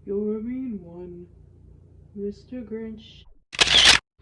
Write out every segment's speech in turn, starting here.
You're a mean one, Mr. Grinch.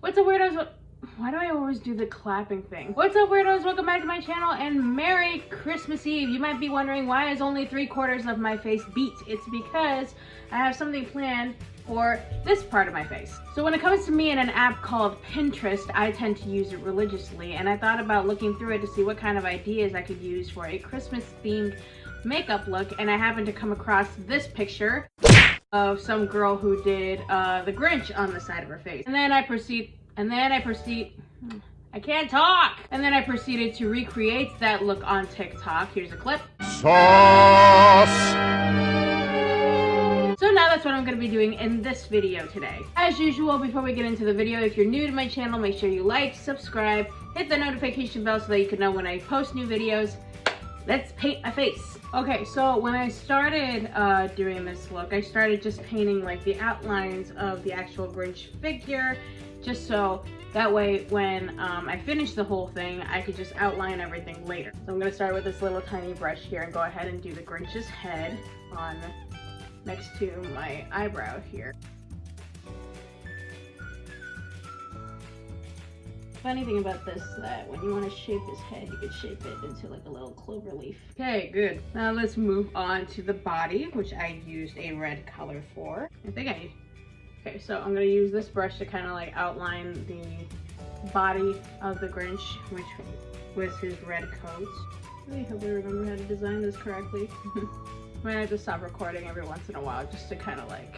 What's up, weirdos? Why do I always do the clapping thing? What's up, weirdos? Welcome back to my channel and Merry Christmas Eve. You might be wondering why is only 3/4 of my face beat. It's because I have something planned for this part of my face. So when it comes to me and an app called Pinterest, I tend to use it religiously, and I thought about looking through it to see what kind of ideas I could use for a Christmas themed makeup look, and I happened to come across this picture of some girl who did the Grinch on the side of her face. And then I proceeded to recreate that look on TikTok. Here's a clip. Sauce! So now that's what I'm going to be doing in this video today. As usual, before we get into the video, if you're new to my channel, make sure you like, subscribe, hit the notification bell so that you can know when I post new videos. Let's paint my face. Okay, so when I started doing this look, I started just painting like the outlines of the actual Grinch figure, just so that way when I finish the whole thing, I could just outline everything later. So I'm gonna start with this little tiny brush here and go ahead and do the Grinch's head on next to my eyebrow here. Funny thing about this is that when you want to shape his head, you can shape it into like a little clover leaf. Okay, good. Now let's move on to the body, which I used a red color for. Okay, so I'm gonna use this brush to kind of like outline the body of the Grinch, which was his red coat. I really hope I remember how to design this correctly. I might have to stop recording every once in a while just to kind of like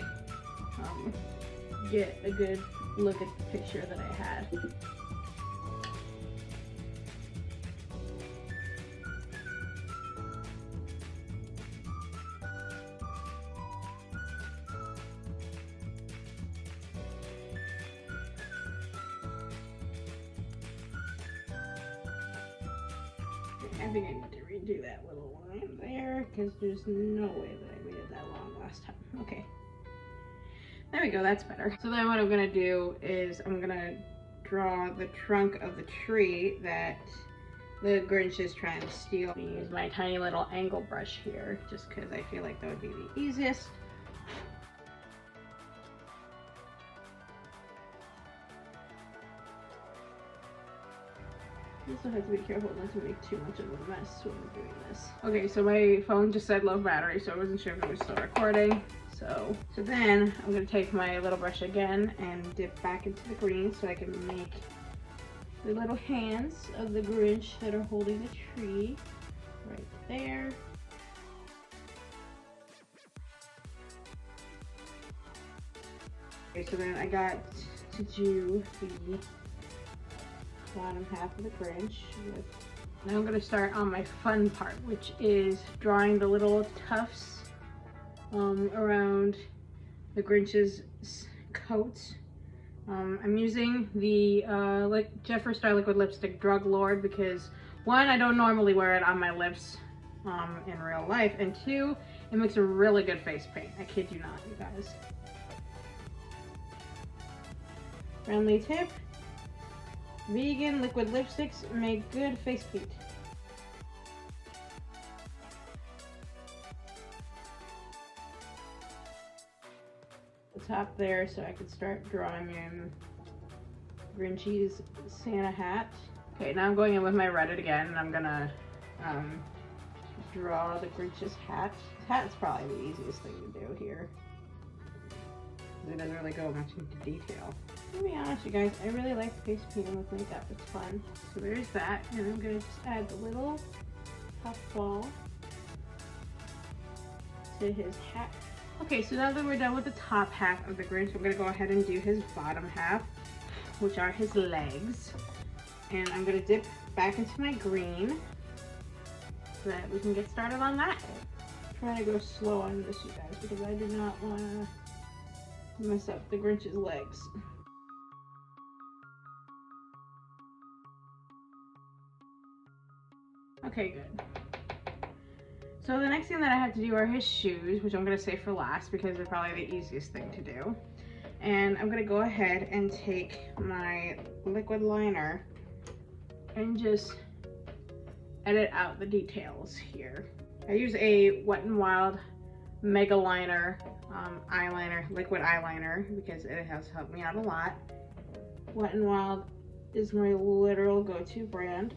get a good look at the picture that I had. I think I need to redo that little line there because there's no way that I made it that long last time. Okay. There we go, that's better. So then what I'm gonna do is I'm gonna draw the trunk of the tree that the Grinch is trying to steal. I'm gonna use my tiny little angle brush here just because I feel like that would be the easiest. You also have to be careful not to make too much of a mess when we're doing this. Okay, so my phone just said low battery, so I wasn't sure if it was still recording. So then I'm gonna take my little brush again and dip back into the green so I can make the little hands of the Grinch that are holding the tree right there. Okay, so then I got to do the bottom half of the Grinch. Now I'm going to start on my fun part, which is drawing the little tufts around the Grinch's coat. I'm using the Jeffree Star liquid lipstick Drug Lord because one, I don't normally wear it on my lips in real life, and two, it makes a really good face paint. I kid you not, you guys. Friendly tip. Vegan liquid lipsticks make good face paint. The top there so I could start drawing in Grinchy's Santa hat. Okay, now I'm going in with my Reddit again and I'm gonna draw the Grinch's hat. His hat's probably the easiest thing to do here. It doesn't really go much into detail. To be honest, you guys, I really like face painting with makeup. It's fun. So there's that, and I'm gonna just add the little puff ball to his hat. Okay, so now that we're done with the top half of the Grinch, I'm gonna go ahead and do his bottom half, which are his legs. And I'm gonna dip back into my green so that we can get started on that. I'm trying to go slow on this, you guys, because I do not wanna mess up the Grinch's legs. Okay, good. So the next thing that I have to do are his shoes, which I'm going to save for last because they're probably the easiest thing to do. And I'm going to go ahead and take my liquid liner and just edit out the details here. I use a Wet n Wild Mega Liner eyeliner, liquid eyeliner, because it has helped me out a lot. Wet n Wild is my literal go-to brand,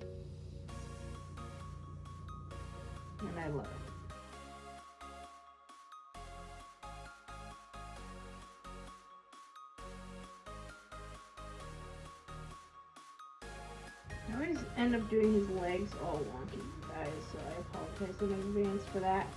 and I love it. I always end up doing his legs all wonky, guys, so I apologize in advance for that.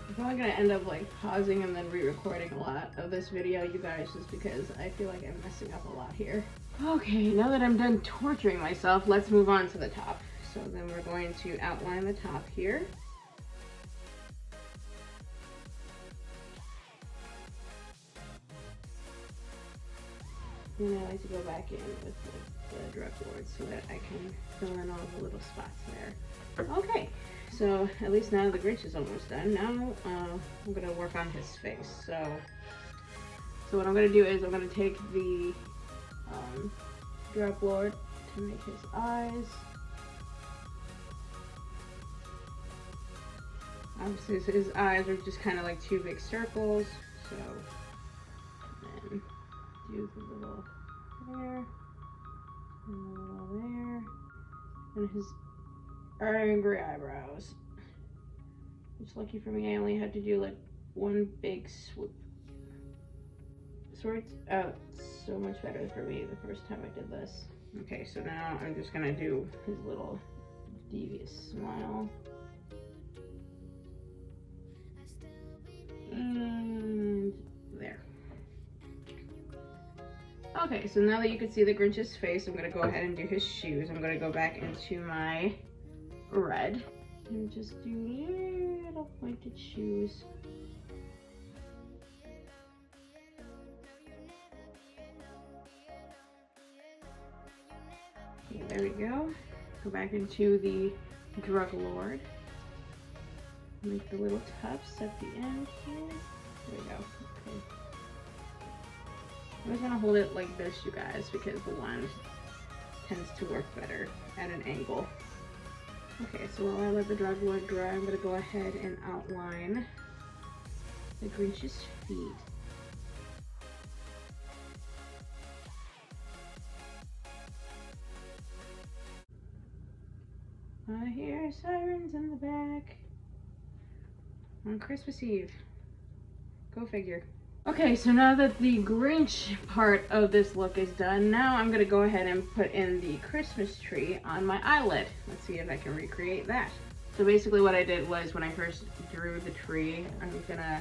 I'm probably gonna end up like pausing and then re-recording a lot of this video, you guys, just because I feel like I'm messing up a lot here. Okay, now that I'm done torturing myself, let's move on to the top. So then we're going to outline the top here. And I like to go back in with the drug lord so that I can fill in all the little spots there. Okay, so at least now the Grinch is almost done. Now I'm gonna work on his face. So what I'm gonna do is I'm gonna take the drug lord to make his eyes. Obviously his eyes are just kind of like two big circles. So then do the little there, and the little there, and his angry eyebrows. It's lucky for me I only had to do like one big swoop. This worked out so much better for me the first time I did this. Okay, so now I'm just gonna do his little devious smile. And there. Okay, so now that you can see the Grinch's face, I'm gonna go ahead and do his shoes. I'm gonna go back into my red and just do little pointed shoes. Okay, there we go. Go back into the drug lord. Make the little tufts at the end here. There we go. Okay. I'm just gonna hold it like this, you guys, because the wand tends to work better at an angle. Okay, so while I let the drug lord dry, I'm gonna go ahead and outline the Grinch's feet. I hear sirens in the back on Christmas Eve. Go figure. Okay, so now that the Grinch part of this look is done, now I'm gonna go ahead and put in the Christmas tree on my eyelid. Let's see if I can recreate that. So basically what I did was when I first drew the tree, I'm gonna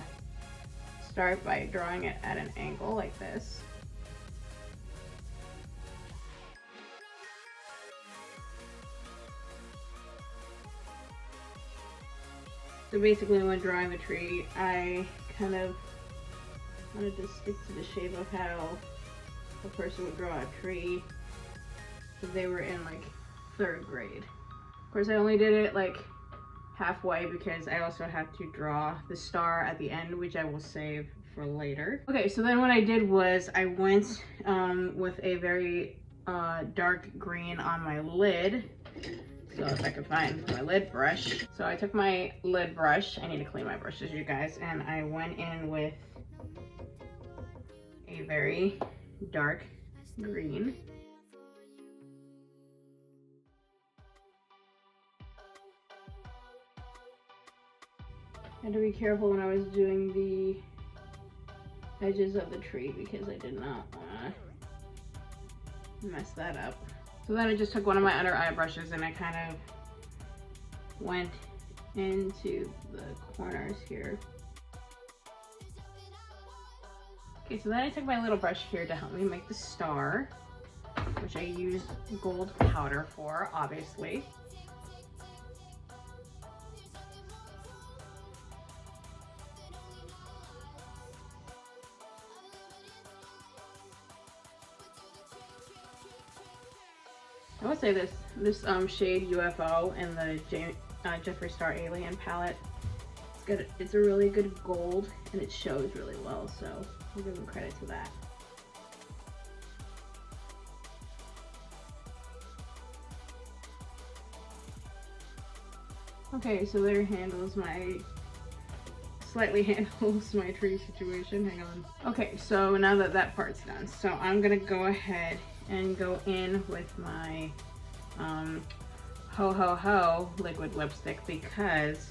start by drawing it at an angle like this. So basically when drawing the tree, I kind of wanted to stick to the shape of how a person would draw a tree if they were in like 3rd grade. Of course, I only did it like halfway because I also had to draw the star at the end, which I will save for later. Okay, so then what I did was I went with a very dark green on my lid. So if I could find my lid brush. So I took my lid brush, I need to clean my brushes, you guys, and I went in with a very dark green. I had to be careful when I was doing the edges of the tree because I did not want to mess that up. So then I just took one of my under eye brushes and I kind of went into the corners here. Okay, so then I took my little brush here to help me make the star, which I used gold powder for, obviously. I would say this shade UFO in the Jeffree Star Alien palette, it's good. It's a really good gold and it shows really well, so I'll give them credit to that. Okay, so there slightly handles my tree situation. Hang on. Okay, so now that that part's done, so I'm gonna go ahead and go in with my Ho Ho Ho liquid lipstick, because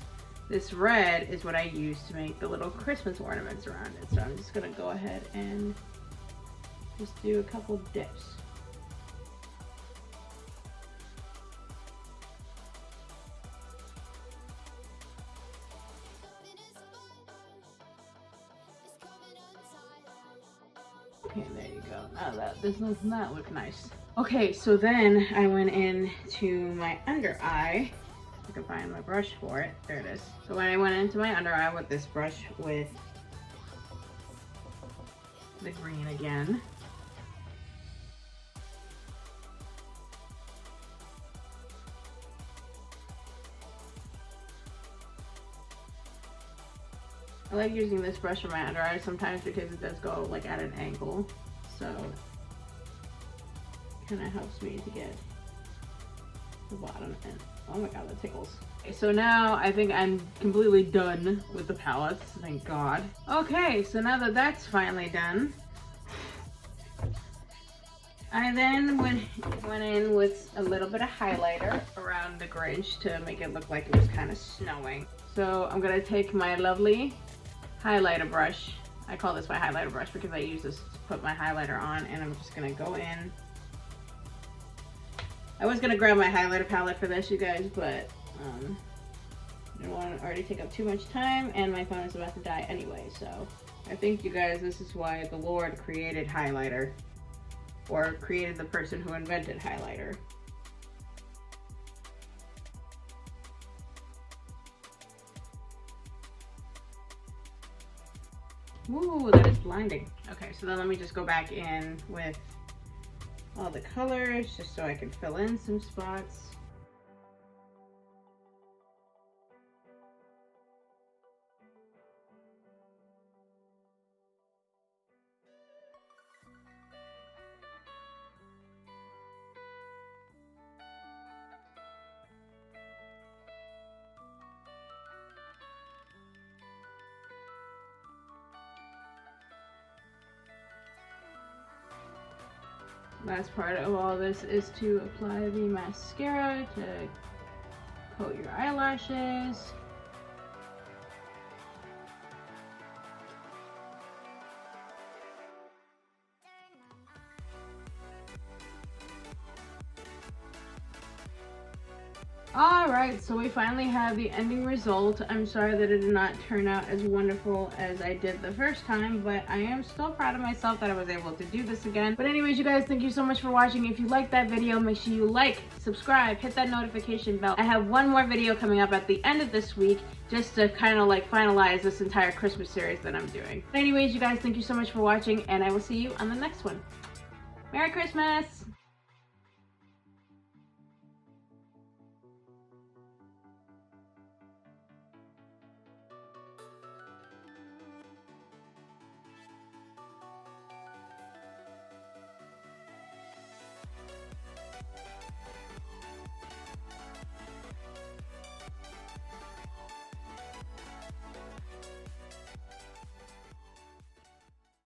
this red is what I use to make the little Christmas ornaments around it. So I'm just gonna go ahead and just do a couple dips. Okay, there you go. Now doesn't that look nice? Okay, so then I went in to my under eye. I can find my brush for it. There it is. So when I went into my under eye with this brush with the green again. I like using this brush for my under eye sometimes because it does go like at an angle. So kind of helps me to get the bottom end. Oh my god, that tickles. Okay, so now I think I'm completely done with the palettes, thank god. Okay, so now that that's finally done, I then went in with a little bit of highlighter around the Grinch to make it look like it was kind of snowing. So I'm gonna take my lovely highlighter brush. I call this my highlighter brush because I use this to put my highlighter on, and I'm just gonna go in. I was gonna grab my highlighter palette for this, you guys, but I don't want to already take up too much time, and my phone is about to die anyway, so I think, you guys, this is why the Lord created highlighter, or created the person who invented highlighter. Ooh, that is blinding. Okay, so then let me just go back in with all the colors just so I can fill in some spots. Last part of all this is to apply the mascara to coat your eyelashes. Alright, so we finally have the ending result. I'm sorry that it did not turn out as wonderful as I did the first time, but I am still proud of myself that I was able to do this again. But anyways, you guys, thank you so much for watching. If you liked that video, make sure you like, subscribe, hit that notification bell. I have one more video coming up at the end of this week just to kind of like finalize this entire Christmas series that I'm doing. But anyways, you guys, thank you so much for watching, and I will see you on the next one. Merry Christmas!